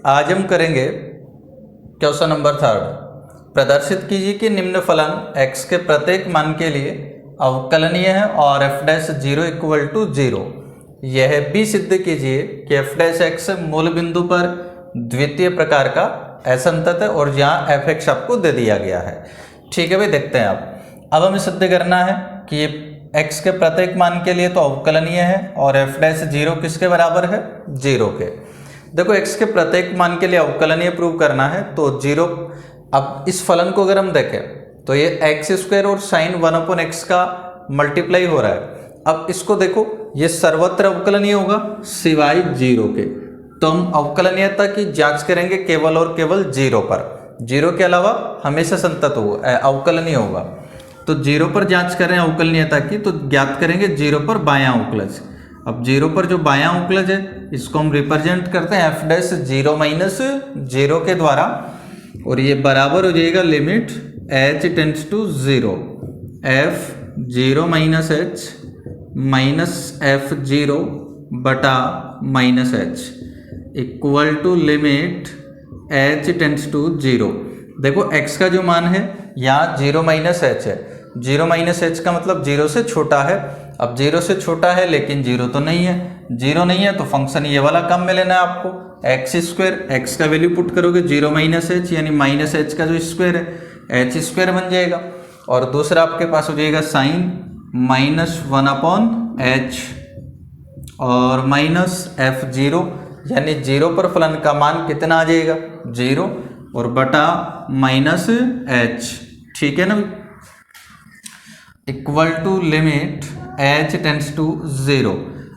आज हम करेंगे क्वेश्चन नंबर 3। प्रदर्शित कीजिए कि निम्न फलन x के प्रत्येक मान के लिए अवकलनीय है और f डैश 0 इक्वल टू 0। यह भी सिद्ध कीजिए कि f डैश x मूल बिंदु पर द्वितीय प्रकार का असंतत है और यहाँ f(x) आपको दे दिया गया है। ठीक है भाई, देखते हैं अब हमें सिद्ध करना है कि ये x के प्रत्येक मान के लिए तो अवकलनीय है और f डैश 0 किसके बराबर है, 0 के। देखो x के प्रत्येक मान के लिए अवकलनीय प्रूव करना है तो 0। अब इस फलन को अगर हम देखें तो ये x² और साइन 1/x का मल्टीप्लाई हो रहा है। अब इसको देखो, ये सर्वत्र अवकलनीय होगा सिवाय 0 के, तो हम अवकलनीयता की जांच करेंगे केवल और केवल 0 पर। 0 के अलावा हमेशा संतत होगा, अवकलनीय होगा। तो 0 पर जांच करें अवकलनीयता की तो ज्ञात करेंगे 0 पर बायां अवकलज। अब 0 पर जो बायां अवकलज है इसको हम रिप्रेजेंट करते हैं f डैश 0 माइनस 0 के द्वारा, और ये बराबर हो जाएगा limit h tends to 0 f 0 minus h minus f0 बटा minus h equal to limit h tends to 0। देखो x का जो मान है यहाँ 0 माइनस h है। 0 माइनस h का मतलब 0 से छोटा है। अब 0 से छोटा है लेकिन 0 तो नहीं है, 0 नहीं है तो फंक्शन ये वाला कम में लेना है आपको x²। x का वैल्यू पुट करोगे 0 माइनस h यानी माइनस h का जो स्क्वायर है h² बन जाएगा, और दूसरा आपके पास हो जाएगा साइन -1/h और माइनस f0 यानी 0 पर फलन का मान कितना आ जाएगा, 0 और बटा माइनस h। ठीक है ना, equal to limit h tends to 0।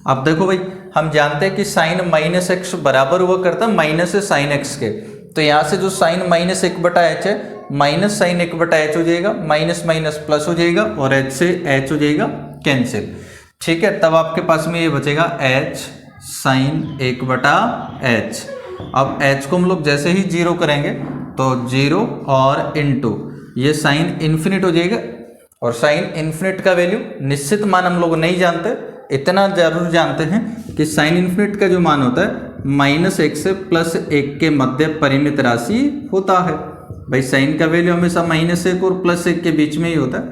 अब देखो भाई, हम जानते हैं कि साइन -x बराबर हुआ करता है माइनस साइन x के, तो यहाँ से जो साइन -1/h है माइनस साइन 1/h हो जाएगा, माइनस माइनस प्लस हो जाएगा और h से h हो जाएगा कैंसिल। ठीक है, तब आपके पास में ये बचेगा h साइन 1/h। अब h को हम लोग जैसे ही 0 करेंगे तो 0 और इनटू ये साइन इन्फिनिट हो जाएगा, और साइन इन्फिनिट का वैल्यू निश्चित मान हम लोग नहीं जानते, इतना जरूर जानते हैं कि साइन इन्फिनिट का जो मान होता है -1 से +1 के मध्य परिमित राशि होता है। भाई साइन का वैल्यू हमेशा -1 और +1 के बीच में ही होता है,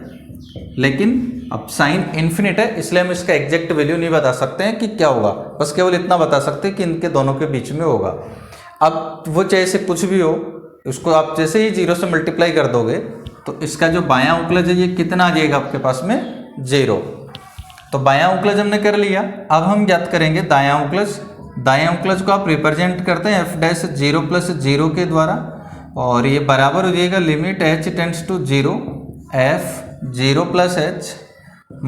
लेकिन अब साइन इन्फिनिट है इसलिए हम इसका एग्जैक्ट वैल्यू नहीं बता सकते हैं कि क्या होगा, बस केवल इतना बता सकते हैं कि इनके दोनों के बीच में होगा। अब वो जैसे कुछ भी हो, उसको आप जैसे ही 0 से मल्टीप्लाई कर दोगे तो इसका जो बायां अवकलज है ये कितना आ जाएगा आपके पास में, 0। तो बायां अवकलज हमने कर लिया। अब हम ज्ञात करेंगे दायां अवकलज। दायां अवकलज को आप रिप्रेजेंट करते हैं f डैश 0 + 0 के द्वारा, और ये बराबर हो जाएगा limit h tends to 0 f0 + h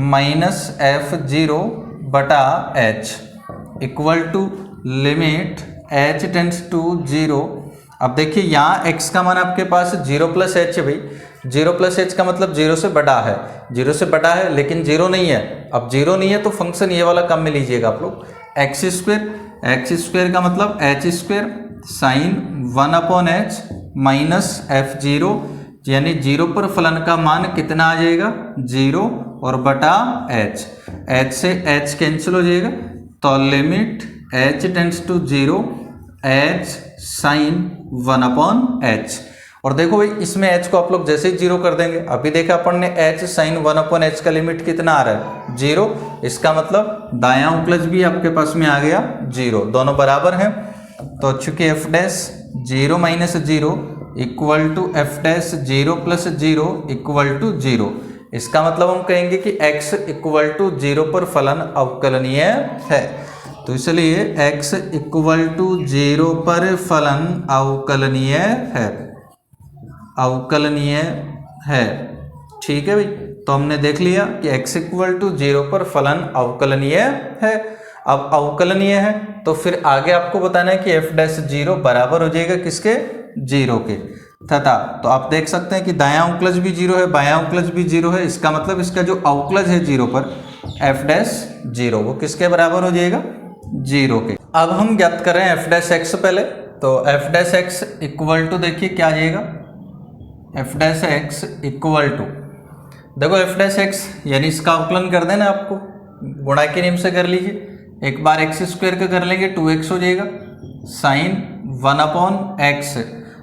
minus f0 बटा h equal to limit h tends to 0। अब देखिए यहाँ x का मान आपके पास 0 + h है भाई, 0 + h का मतलब 0 से बड़ा है, 0 से बड़ा है लेकिन 0 नहीं है। अब 0 नहीं है तो फंक्शन ये वाला कम में लीजिएगा आप लोग, x² का मतलब h² sign 1/h minus f0 यानी 0 पर फलन का मान कितना आ जाएगा, 0 और बटा h से h कैंसिल हो जाएगा, तो limit h tends to 0 h sine 1/h। और देखो भाई इसमें h को आप लोग जैसे ही 0 कर देंगे, अभी देखा अपन ने h साइन 1/h का लिमिट कितना आ रहा है, 0। इसका मतलब दायां अवकलज भी आपके पास में आ गया 0, दोनों बराबर हैं। तो चूंकि f dash 0 minus 0 equal to f dash 0 + 0 equal to 0, इसका मतलब हम कहेंगे कि x इक्वल टू 0 पर फलन अवकलनीय है। तो इसलिए x इक्वल टू 0 पर फलन अवकलनीय है, अवकलनीय है। ठीक है भाई, तो हमने देख लिया कि x इक्वल टू 0 पर फलन अवकलनीय है। अब अवकलनीय है तो फिर आगे आपको बताना है कि f डैश 0 बराबर हो जाएगा किसके, 0 के, तथा तो आप देख सकते हैं कि दायां अवकलज भी 0 है, बायां अवकलज भी 0 है। इसका मतलब इसका जो अवकलज है 0 पर f डैश 0 वो किसके बराबर हो जाएगा, 0 के। अब हम ज्ञात कर रहे हैं f डैश x पहले, तो f dash x equal to देखिए क्या आ जाएगा, f dash x equal to, देखो f डैश x यानी इसका अवकलन कर देना आपको, गुणा के नियम से कर लीजिए। एक बार x² का कर लेंगे 2x हो जाएगा, साइन वन अपॉन एक्स।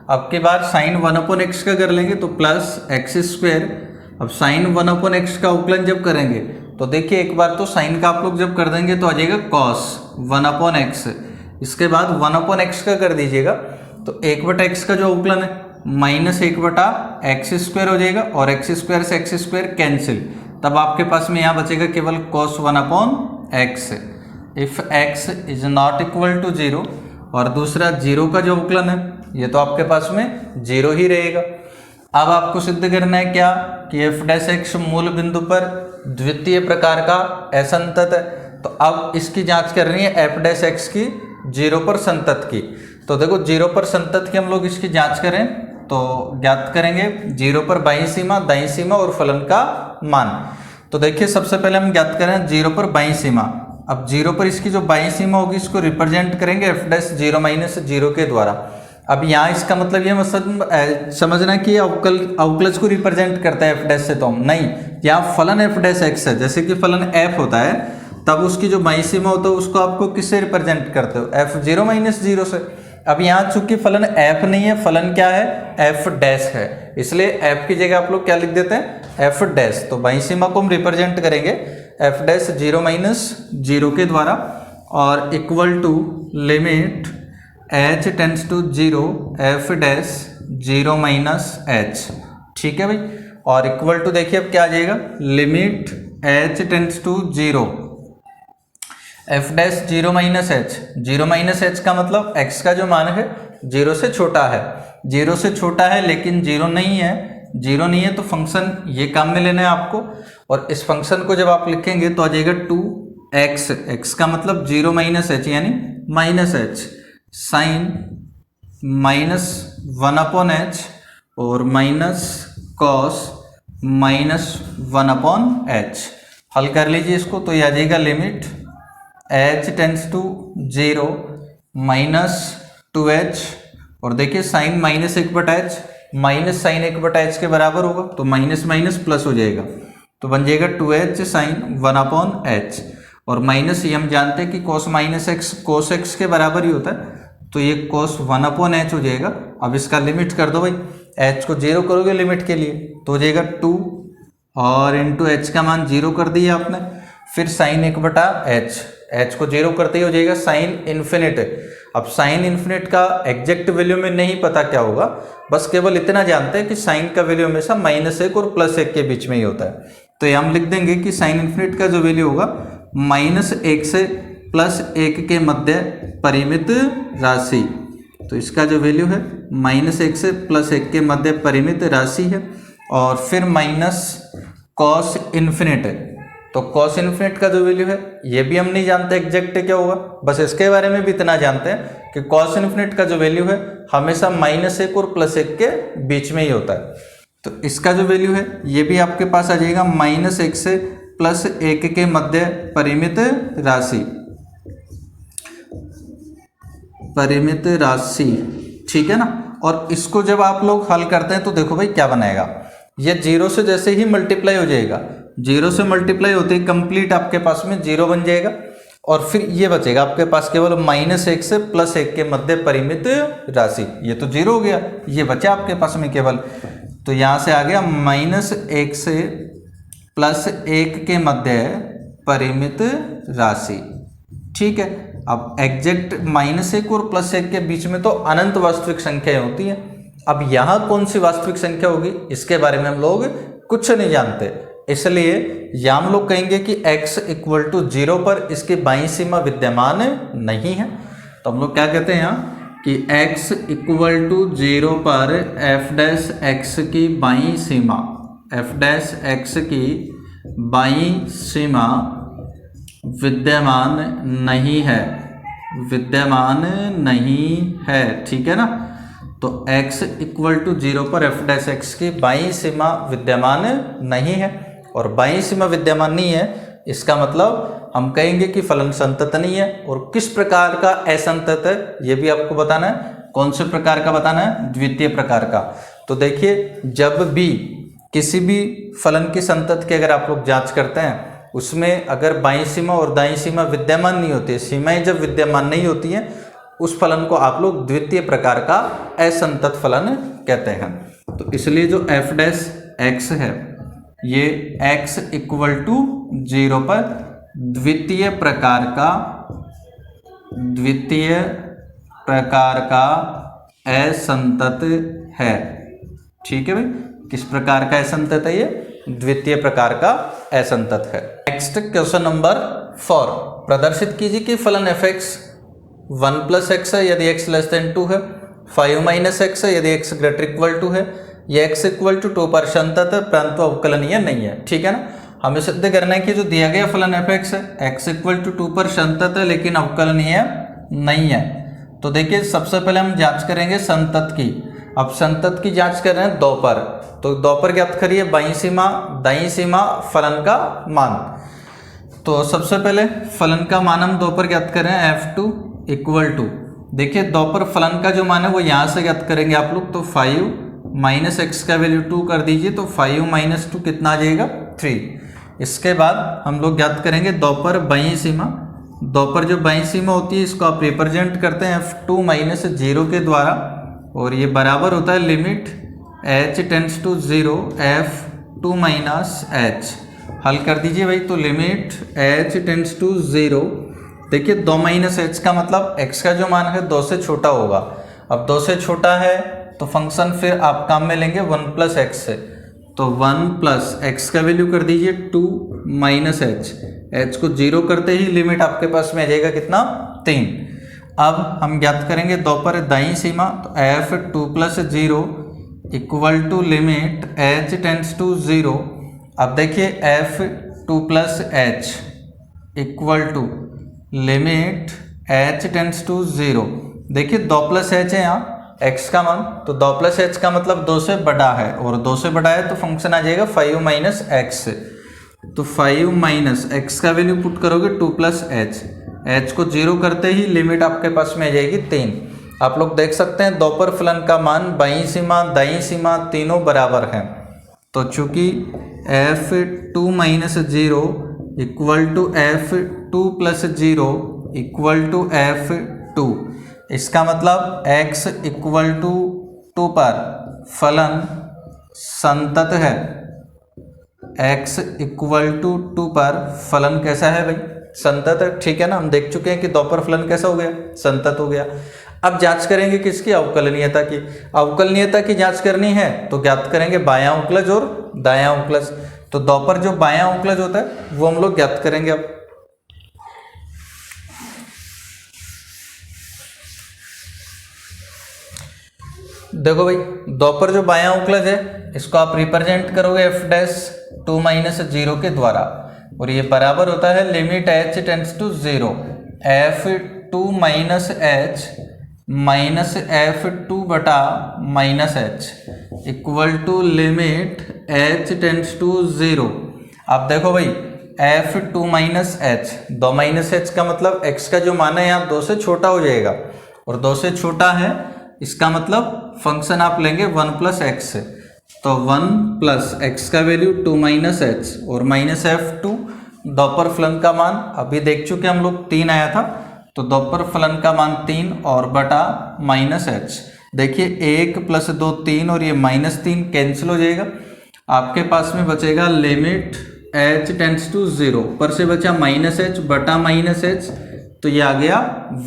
अब की बार साइन वन अपॉन एक्स का कर लेंगे तो प्लस एक्स स्क्वायर। अब साइन वन अपॉन एक्स का अवकलन जब करेंगे तो देखिए एक बार तो साइन का आप लोग जब कर देंगे तो आ जाएगा कॉस वन अपॉन एक्स। इसके बाद वन अपॉन एक्स का कर दीजिएगा तो एक बटा एक्स का जो अवकलन है माइनस एक बटा एक्स स्क्वायर हो जाएगा और एक्स स्क्वायर से एक्स स्क्वायर कैंसिल। तब आपके पास में यहाँ बचेगा केवल cos one upon x if x is not equal to zero. और दूसरा जीरो का जो अवकलन है ये तो आपके पास में जीरो ही रहेगा। अब आपको सिद्ध करना है क्या कि एफ डैश एक्स मूल बिंदु पर द्वितीय प्रकार का असंतत है। तो अब इसकी जांच करनी है एफ डैश एक्स की जीरो पर संतत की। तो देखो जीरो पर संतत की हम लोग इसकी जांच करें तो ज्ञात करेंगे जीरो पर बाईं सीमा दाईं सीमा और फलन का मान। तो देखिए सबसे पहले हम ज्ञात करें जीरो पर बाईं सीमा। अब जीरो पर इसकी जो बाईं सीमा होगी इसको रिप्रेजेंट करेंगे f dash zero minus zero के द्वारा। अब यहाँ इसका मतलब ये समझना कि अवकलज को रिप्रेजेंट करता है एफ डैश से, तो हम नहीं, यहाँ फलन एफ डैश एक्स है। जैसे कि फलन एफ होता है तब उसकी जो बाईं सीमा होता है उसको आपको किससे रिप्रेजेंट करते हो, एफ जीरो माइनस जीरो से। अब यहाँ चूंकि फलन एफ नहीं है, फलन क्या है, एफ डैश है, इसलिए एफ की जगह आप लोग क्या लिख देते हैं, एफ डैश। तो बाईं सीमा को हम रिप्रेजेंट करेंगे f dash zero minus zero के द्वारा और equal to limit h tends to zero f dash zero minus h. ठीक है भाई। और इक्वल टू देखिए अब क्या आ जाएगा, limit h tends to zero f dash zero minus h. Zero minus h का मतलब एक्स का जो मान है जीरो से छोटा है, जीरो से छोटा है लेकिन जीरो नहीं है, जीरो नहीं है तो फंक्शन ये काम में लेना है आपको। और इस फंक्शन को जब आप लिखेंगे तो आ जाएगा टू एक्स, एक्स का मतलब जीरो माइनस एच यानी minus h sine minus one upon h और minus cos minus one upon h. हल कर लीजिए इसको तो ये आ जाएगा limit h tends to zero minus two h और देखिए साइन माइनस एक बटा एच माइनस साइन एक बटा एच के बराबर होगा तो माइनस माइनस प्लस हो जाएगा तो बन जाएगा to h sine one upon h. और माइनस ये हम जानते हैं कि cos minus x cos x के बराबर ही होता है तो ये कोस वन अपॉन एच हो जाएगा। अब इसका लिमिट कर दो भाई, एच को जीरो करोगे लिमिट के लिए तो हो जाएगा टू और इंटू एच का मान जीरो कर दिया आपने, फिर साइन एक बटा एच, एच को जीरो करते ही हो जाएगा साइन इन्फिनिट। अब साइन इन्फिनिट का एग्जैक्ट वैल्यू में नहीं पता क्या होगा, बस केवल इतना जानते हैं कि साइन का वैल्यू हमेशा माइनस एक और प्लस एक के बीच में ही होता है। तो ये हम लिख देंगे कि साइन इन्फिनिट का जो वैल्यू होगा माइनस एक से प्लस एक के मध्य परिमित राशि। तो इसका जो वैल्यू है माइनस एक से प्लस एक के मध्य परिमित राशि है और फिर माइनस कॉस इन्फिनिट है। तो कॉस इन्फिनिट का जो वैल्यू है ये भी हम नहीं जानते एग्जैक्ट क्या होगा, बस इसके बारे में भी इतना जानते हैं कि कॉस इन्फिनिट का जो वैल्यू है हमेशा माइनस एक और प्लस एक के बीच में ही होता है। तो इसका जो वैल्यू है ये भी आपके पास आ जाएगा माइनस एक से प्लस एक के मध्य परिमित राशि, परिमित राशि। ठीक है ना। और इसको जब आप लोग हल करते हैं तो देखो भाई क्या बनाएगा, ये जीरो से जैसे ही मल्टीप्लाई हो जाएगा, जीरो से मल्टीप्लाई होते ही कंप्लीट आपके पास में जीरो बन जाएगा और फिर ये बचेगा आपके पास केवल माइनस एक से प्लस एक के मध्य परिमित राशि। ये तो जीरो हो गया, ये बचा आपके पास में केवल, तो यहाँ से आ गया माइनस एक से प्लस एक के मध्य परिमित राशि। ठीक है। अब एग्जैक्ट माइनस एक और प्लस एक के बीच में तो अनंत वास्तविक संख्याएं होती हैं। अब यहाँ कौन सी वास्तविक संख्या होगी इसके बारे में हम लोग कुछ नहीं जानते, इसलिए यहाँ हम लोग कहेंगे कि x इक्वल टू जीरो पर इसकी बाईं सीमा विद्यमान नहीं है। तो हम लोग क्या कहते हैं यहाँ कि x इक्वल टू जीरो पर एफ डैश एक्स की बाईं सीमा, एफ डैश एक्स की बाईं सीमा विद्यमान नहीं है, विद्यमान नहीं है। ठीक है ना। तो x इक्वल टू जीरो पर एफ डैश एक्स की बाईं सीमा विद्यमान नहीं है और बाईं सीमा विद्यमान नहीं है इसका मतलब हम कहेंगे कि फलन संतत नहीं है। और किस प्रकार का असंतत है ये भी आपको बताना है। कौन से प्रकार का बताना है, द्वितीय प्रकार का। तो देखिए जब भी किसी भी फलन की संतत की अगर आप लोग जांच करते हैं उसमें अगर बाईं सीमा और दाईं सीमा विद्यमान नहीं होती है, सीमाएं जब विद्यमान नहीं होती हैं उस फलन को आप लोग द्वितीय प्रकार का असंतत फलन कहते हैं। तो इसलिए जो एफ डैश एक्स है ये x इक्वल टू 0 पर द्वितीय प्रकार का असंतत है। ठीक है भाई, किस प्रकार का असंतत है? ये द्वितीय प्रकार का असंतत है। नेक्स्ट क्वेश्चन नंबर 4, प्रदर्शित कीजिए कि फलन एफ एक्स 1 प्लस एक्स है यदि x लेस देन 2 है, 5 माइनस एक्स है यदि x ग्रेटर इक्वल टू है, ये x इक्वल टू 2 पर संतत है परंतु अवकलनीय नहीं है। ठीक है ना, हमें सिद्ध करना है कि जो दिया गया फलन एफ एक्स है x इक्वल टू 2 पर संतत है लेकिन अवकलनीय नहीं है। तो देखिए सबसे पहले हम जांच करेंगे संतत की। अब संतत की जांच कर रहे हैं 2 पर, तो 2 पर ज्ञात करिए बाईं सीमा दाईं सीमा फलन का मान। तो सबसे पहले फलन का मान हम 2 पर ज्ञात कर रहे हैं f2 इक्वल टू, देखिए 2 पर फलन का जो मान है वो यहाँ से ज्ञात करेंगे आप लोग। तो 5 माइनस एक्स का वैल्यू 2 कर दीजिए, तो 5 माइनस 2 कितना आ जाएगा 3। इसके बाद हम लोग ज्ञात करेंगे 2 पर बाईं सीमा। 2 पर जो बाईं सीमा होती है इसको आप रिप्रेजेंट करते हैं f2 माइनस 0 के द्वारा, और ये बराबर होता है limit h tends to 0 f2 minus h। हल कर दीजिए भाई, तो लिमिट h टेंड्स टू 0, देखिए 2 माइनस h का मतलब x का जो मान है 2 से छोटा होगा। अब 2 से छोटा है तो फंक्शन फिर आप काम में लेंगे 1 प्लस एक्स से, तो 1 प्लस एक्स का वैल्यू कर दीजिए 2 माइनस h को 0 करते ही लिमिट आपके पास में आ जाएगा कितना 3। अब हम ज्ञात करेंगे 2 पर दाईं सीमा, तो f2 plus 0 equal to limit h tends to 0। अब देखिए f2 plus h equal to limit h tends to 0। देखिए 2 प्लस h है यहाँ x का मान, तो 2 प्लस h का मतलब 2 से बड़ा है, और 2 से बड़ा है तो फंक्शन आ जाएगा 5 माइनस एक्स। तो 5 माइनस एक्स का वैल्यू पुट करोगे 2 प्लस h को 0 करते ही लिमिट आपके पास में आ जाएगी 3। आप लोग देख सकते हैं 2 पर फलन का मान बाईं सीमा दाईं सीमा तीनों बराबर हैं। तो चूंकि f2 minus 0 equal to f2 plus 0 equal to f2, इसका मतलब x इक्वल टू 2 पर फलन संतत है। x इक्वल टू 2 पर फलन कैसा है भाई? संतत है। ठीक है ना, हम देख चुके हैं कि 2 पर फलन कैसा हो गया? संतत हो गया। अब जांच करेंगे किसकी? अवकलनीयता की। अवकलनीयता की जांच करनी है तो ज्ञात करेंगे बायां अवकलज और दायां अवकलज। तो 2 पर जो बायां अवकलज होता है वो हम लोग ज्ञात करेंगे। अब देखो भाई 2 पर जो बायां अवकलज है इसको आप रिप्रेजेंट करोगे f डैश 2 माइनस 0 के द्वारा, और ये बराबर होता है limit h tends to 0 f2 minus h minus f2 बटा minus h equal to limit h tends to 0। अब देखो भाई f2 minus h, 2 minus h का मतलब x का जो मान है यहाँ 2 से छोटा हो जाएगा, और 2 से छोटा है इसका मतलब फंक्शन आप लेंगे 1 प्लस एक्स से। तो 1 प्लस एक्स का वैल्यू 2 माइनस एच और माइनस f2। 2 पर फलन का मान अभी देख चुके हम लोग 3 आया था, तो 2 पर फलन का मान 3 और बटा माइनस एच। देखिए 1 प्लस 2 3 और ये माइनस 3 कैंसिल हो जाएगा। आपके पास में बचेगा लिमिट h टेंड्स टू 0, पर से बचा माइनस एच बटा माइनस एच, तो ये आ गया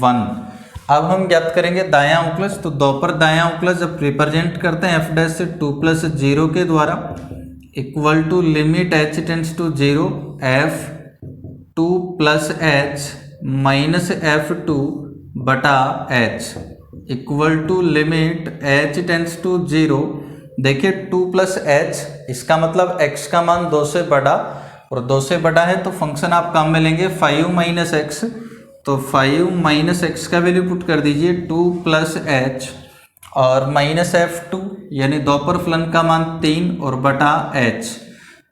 1। अब हम ज्ञात करेंगे दायां अवकलज। तो 2 पर दायां अवकलज अब रिप्रेजेंट करते हैं f डैश से 2 प्लस 0 के द्वारा, equal to limit h tends to 0 f2 plus h minus f2 बटा h equal to limit h tends to 0। देखिए 2 प्लस h, इसका मतलब x का मान 2 से बड़ा, और 2 से बड़ा है तो फंक्शन आप काम में लेंगे 5 माइनस एक्स। तो 5 माइनस एक्स का वैल्यू पुट कर दीजिए 2 प्लस h और माइनस f2, यानी 2 पर फलन का मान 3 और बटा h।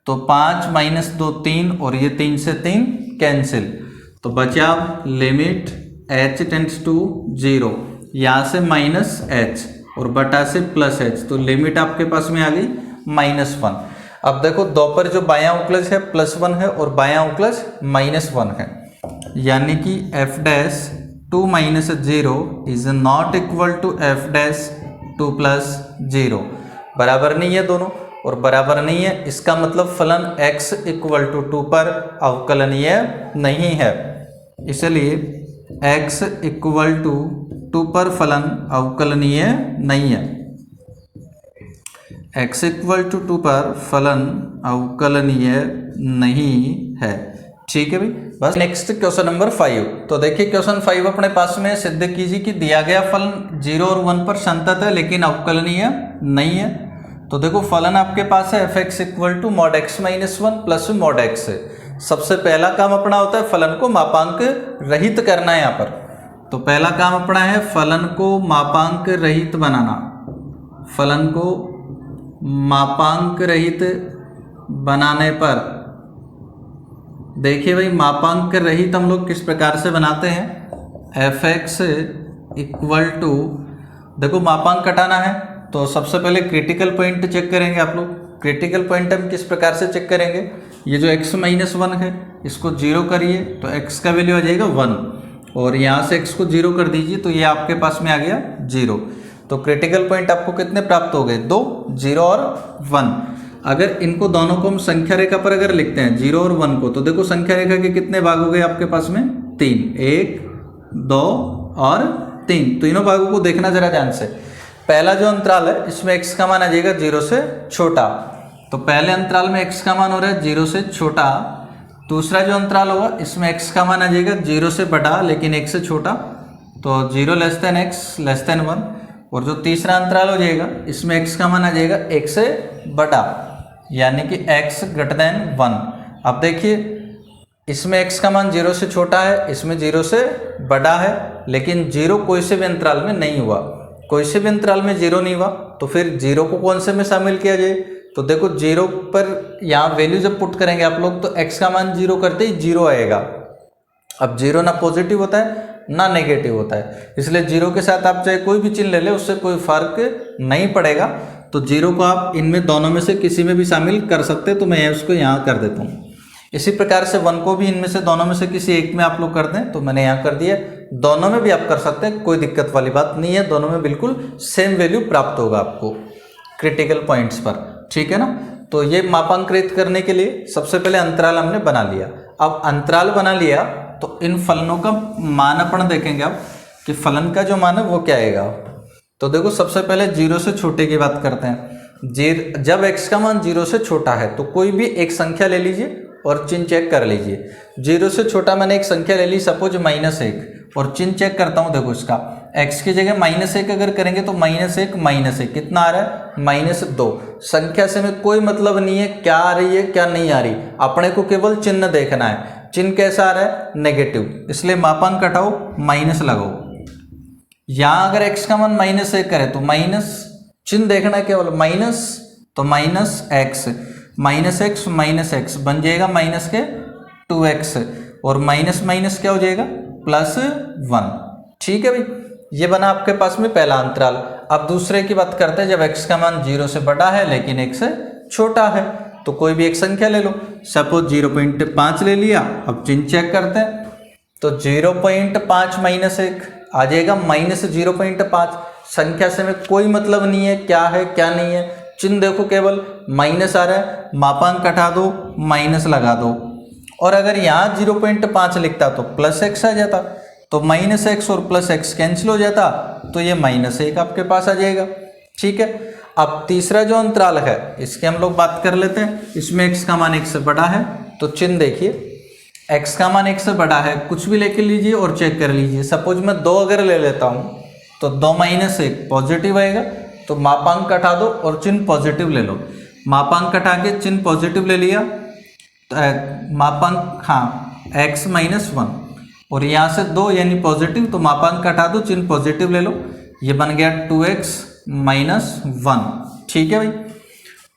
तो 5 माइनस 2 3 और ये 3 से 3 कैंसिल, तो बचा लिमिट h टेंड्स टू 0, यहाँ से माइनस h और बटा से प्लस h, तो लिमिट आपके पास में आ गई -1। अब देखो 2 पर जो बायां अवकलज है +1 है और बायां अवकलज -1 है, यानी कि f dash 2 minus 0 is not equal to f dash 2 plus 0। बराबर नहीं है दोनों, और बराबर नहीं है इसका मतलब फलन x इक्वल टू 2 पर अवकलनीय नहीं है, इसलिए x इक्वल टू 2 पर फलन अवकलनीय नहीं है। x इक्वल टू 2 पर फलन अवकलनीय नहीं है। ठीक है भाई। बस नेक्स्ट क्वेश्चन नंबर 5। तो देखिए क्वेश्चन 5 अपने पास में सिद्ध कीजिए कि दिया गया फलन 0 और 1 पर संतत है लेकिन अवकलनीय नहीं है। तो देखो फलन आपके पास है f x equal to mod x minus 1 plus mod x. सबसे पहला काम अपना होता है फलन को मापांक रहित करना है यहाँ पर। तो पहला काम अपना है फलन को मापांक रहित बनाना। फलन को मापांक रहित बनाने पर देखिए भाई मापांक रहित हम लोग किस प्रकार से बनाते हैं। एफ एक्स इक्वल टू, देखो मापांक कटाना है तो सबसे पहले क्रिटिकल पॉइंट चेक करेंगे आप लोग। क्रिटिकल पॉइंट हम किस प्रकार से चेक करेंगे, ये जो x माइनस 1 है इसको 0 करिए तो x का वैल्यू आ जाएगा 1, और यहाँ से x को 0 कर दीजिए तो ये आपके पास में आ गया 0। तो क्रिटिकल पॉइंट आपको कितने प्राप्त हो गए, 2, 0 और 1। अगर इनको दोनों को हम संख्या रेखा पर अगर लिखते हैं 0 और 1 को, तो देखो संख्या रेखा के कितने भाग हो गए आपके पास में, 3, 1, 2 और 3। तीनों भागों को देखना जरा ध्यान से। पहला जो अंतराल है इसमें x का मान आ जाएगा 0 से छोटा, तो पहले अंतराल में x का मान हो रहा है 0 से छोटा। दूसरा जो अंतराल होगा इसमें x का मान आ जाएगा 0 से बड़ा लेकिन 1 से छोटा, तो 0 less than x less than 1। और जो तीसरा अंतराल हो जाएगा इसमें x का मान आ जाएगा 1 से बड़ा यानी कि x ग्रेटर देन 1। अब देखिए इसमें x का मान 0 से छोटा है, इसमें 0 से बड़ा है, लेकिन 0 कोई से भी अंतराल में नहीं हुआ। कोई से भी अंतराल में 0 नहीं हुआ तो फिर 0 को कौन से में शामिल किया जाए। तो देखो 0 पर यहाँ वैल्यू जब पुट करेंगे आप लोग तो x का मान 0 करते ही 0 आएगा। अब 0 ना पॉजिटिव होता है ना नेगेटिव होता है, इसलिए 0 के साथ आप चाहे कोई भी चिन्ह ले ले उससे कोई फर्क नहीं पड़ेगा। तो 0 को आप इनमें दोनों में से किसी में भी शामिल कर सकते हैं, तो मैं उसको यहाँ कर देता हूँ। इसी प्रकार से 1 को भी इनमें से दोनों में से किसी एक में आप लोग कर दें, तो मैंने यहाँ कर दिया। दोनों में भी आप कर सकते हैं, कोई दिक्कत वाली बात नहीं है, दोनों में बिल्कुल सेम वैल्यू प्राप्त होगा आपको क्रिटिकल पॉइंट्स पर। ठीक है ना। तो ये मापांकित करने के लिए सबसे पहले अंतराल हमने बना लिया। अब अंतराल बना लिया तो इन फलनों का मान अपन देखेंगे अब कि फलन का जो मान है वो क्या आएगा। तो देखो सबसे पहले 0 से छोटे की बात करते हैं। जब x का मान 0 से छोटा है तो कोई भी एक संख्या ले लीजिए और चिन्ह चेक कर लीजिए। 0 से छोटा मैंने एक संख्या ले ली सपोज -1, और चिन्ह चेक करता हूँ। देखो इसका x की जगह -1 अगर करेंगे तो -1 कितना आ रहा है, -2। संख्या से में कोई मतलब नहीं है क्या आ रही है क्या नहीं आ रही, अपने को केवल चिन्ह देखना है। चिन्ह कैसा आ रहा है, नेगेटिव, इसलिए मापांक घटाओ माइनस लगाओ। यहाँ अगर x का मान -1 करे तो माइनस चिन्ह देखना है केवल, माइनस तो -x -x बन जाएगा माइनस के 2x, और माइनस माइनस क्या हो जाएगा +1। ठीक है भाई, ये बना आपके पास में पहला अंतराल। अब दूसरे की बात करते हैं। जब x का मान 0 से बड़ा है लेकिन 1 से छोटा है तो कोई भी एक संख्या ले लो, सपोज 0.5 ले लिया। अब चिन्ह चेक करते हैं तो 0.5 -1 आ जाएगा -0.5। संख्या से में कोई मतलब नहीं है क्या है क्या नहीं है, चिन्ह देखो केवल माइनस आ रहा है, मापांक हटा दो माइनस लगा दो। और अगर यहाँ 0.5 लिखता तो +x आ जाता, तो -x और +x कैंसिल हो जाता, तो ये -1 आपके पास आ जाएगा। ठीक है। अब तीसरा जो अंतराल है इसके हम लोग बात कर लेते हैं। इसमें x का मान 1 से बड़ा है तो चिन्ह देखिए, x का मान 1 से बड़ा है, कुछ भी लेके लीजिए और चेक कर लीजिए। सपोज मैं 2 अगर ले लेता हूँ तो 2 - 1 पॉजिटिव आएगा, तो मापांक हटा दो और चिन्ह पॉजिटिव ले लो। मापांक हटा के चिन्ह पॉजिटिव ले लिया, मापांक x -1, और यहाँ से 2 यानी पॉजिटिव, तो मापांक हटा दो चिन्ह पॉजिटिव ले लो, ये बन गया 2x -1। ठीक है भाई।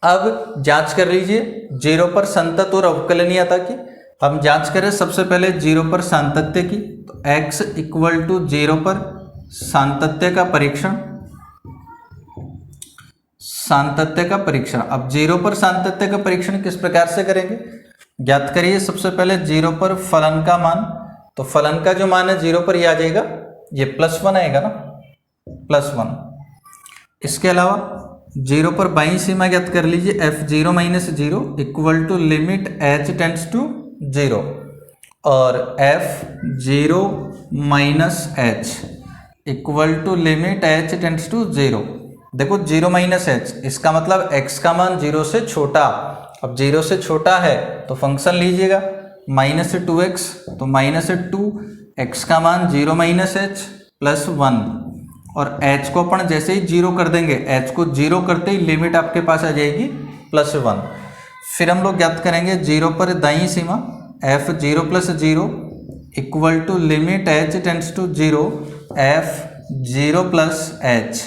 अब जांच कर लीजिए 0 पर संतत और अवकलनीयता की। हम जांच करें सबसे पहले 0 पर सातत्य की, तो x = 0 पर सातत्य का परीक्षण। सातत्य का परीक्षण, अब 0 पर सातत्य का परीक्षण किस प्रकार से करेंगे, ज्ञात करिए। सबसे पहले 0 पर फलन का मान, तो फलन का जो मान है 0 पर यह आ जाएगा ये +1 आएगा ना, +1। इसके अलावा 0 पर बाईं सीमा ज्ञात कर लीजिए, f0 - 0 equal to limit h tends to 0 और f0 - h equal to limit h tends to 0। देखो 0 - h इसका मतलब x का मान 0 से छोटा। अब 0 से छोटा है तो फंक्शन लीजिएगा -2x, तो -2 x का मान 0 - h प्लस 1 और h को अपन जैसे ही 0 कर देंगे, h को 0 करते ही लिमिट आपके पास आ जाएगी +1। फिर हम लोग ज्ञात करेंगे 0 पर दाईं सीमा f0 + 0 equal to limit h tends to 0 f0 + h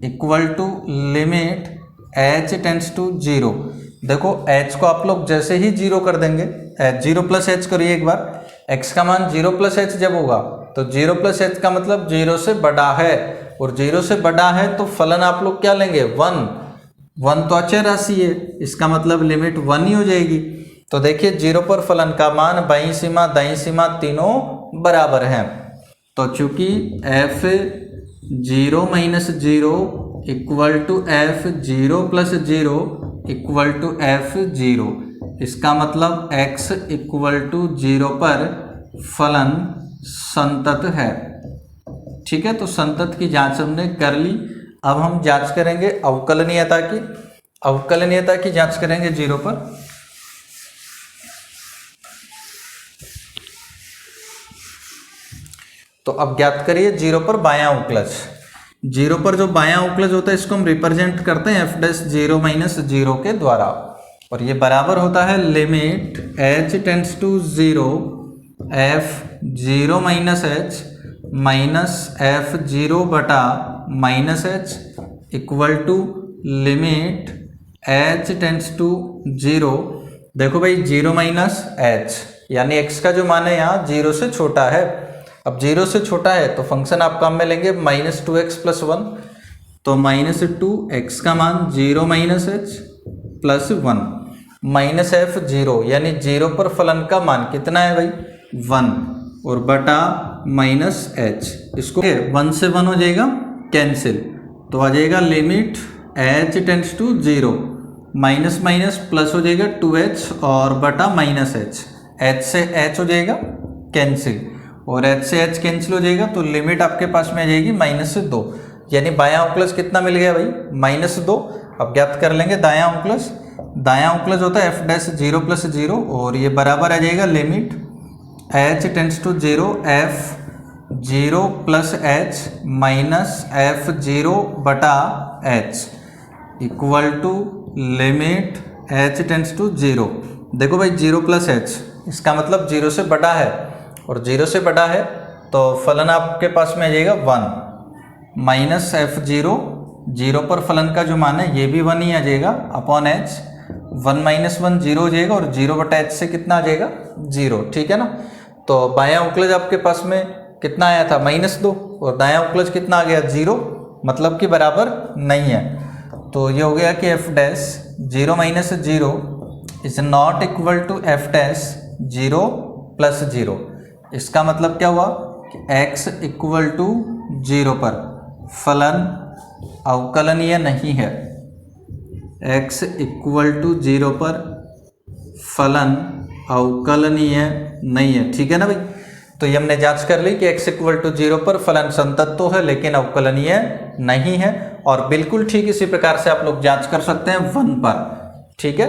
equal to limit h tends to 0। देखो h को आप लोग जैसे ही 0 कर देंगे, 0 + h करिए एक बार, x का मान 0 + h जब होगा तो 0 + h का मतलब 0 से बड़ा है, और 0 से बड़ा है तो फलन आप लोग क्या लेंगे 1 तो अचर राशि है, इसका मतलब लिमिट 1 ही हो जाएगी। तो देखिए 0 पर फलन का मान बाईं सीमा दाईं सीमा तीनों बराबर हैं। तो चूंकि f0 - 0 equal to f0 + 0 equal to f0, इसका मतलब x इक्वल टू 0 पर फलन संतत है। ठीक है, तो संतत की जांच हमने कर ली। अब हम जांच करेंगे अवकलनीयता की। अवकलनीयता की जांच करेंगे 0 पर। तो अब ज्ञात करिए 0 पर बायां अवकलज। 0 पर जो बायां अवकलज होता है इसको हम रिप्रेजेंट करते हैं f'0 - 0 के द्वारा, और ये बराबर होता है limit h tends to 0 f0 - h minus f0 बटा -h equal to limit h tends to 0। देखो भाई 0 - h यानी x का जो मान है यहाँ 0 से छोटा है। अब 0 से छोटा है तो फंक्शन आप काम में लेंगे -2x + 1, तो -2x का मान 0 - h प्लस 1 -f0 यानी 0 पर फलन का मान कितना है भाई 1 और बटा -h, इसको 1 से 1 हो जाएगा कैंसिल, तो आ जाएगा limit h tends to 0, minus minus plus हो जाएगा 2h और बटा -h, h से h हो जाएगा कैंसिल और h से h कैंसिल हो जाएगा, तो लिमिट आपके पास में आ जाएगी -2, यानी बायां अवकलज कितना मिल गया भाई -2। अब ज्ञात कर लेंगे दायां अवकलज। दायां अवकलज होता है f'0 + 0 और ये बराबर आ जाएगा limit h tends to 0 f0 + h minus f0 बटा h equal to limit h tends to 0। देखो भाई 0 + h इसका मतलब 0 से बड़ा है, और 0 से बड़ा है तो फलन आपके पास में आ जाएगा 1 माइनस f0, 0 पर फलन का जो मान है ये भी 1 ही आ जाएगा अपॉन h, 1 - 1 0 हो जाएगा और 0 बटा h से कितना आ जाएगा 0। ठीक है ना, तो बायां अवकलज आपके पास में कितना आया था -2 और दायां अवकलज कितना आ गया 0, मतलब कि बराबर नहीं है। तो ये हो गया कि f'0 - 0 is not equal to f'0 + 0। इसका मतलब क्या हुआ कि x इक्वल टू 0 पर फलन अवकलनीय नहीं है, x इक्वल टू 0 पर फलन अवकलनीय नहीं है। ठीक है ना भाई, तो ये हमने जांच कर ली कि x इक्वल टू 0 पर फलन संतत तो है लेकिन अवकलनीय नहीं है, और बिल्कुल ठीक इसी प्रकार से आप लोग जांच कर सकते हैं 1 पर। ठीक है।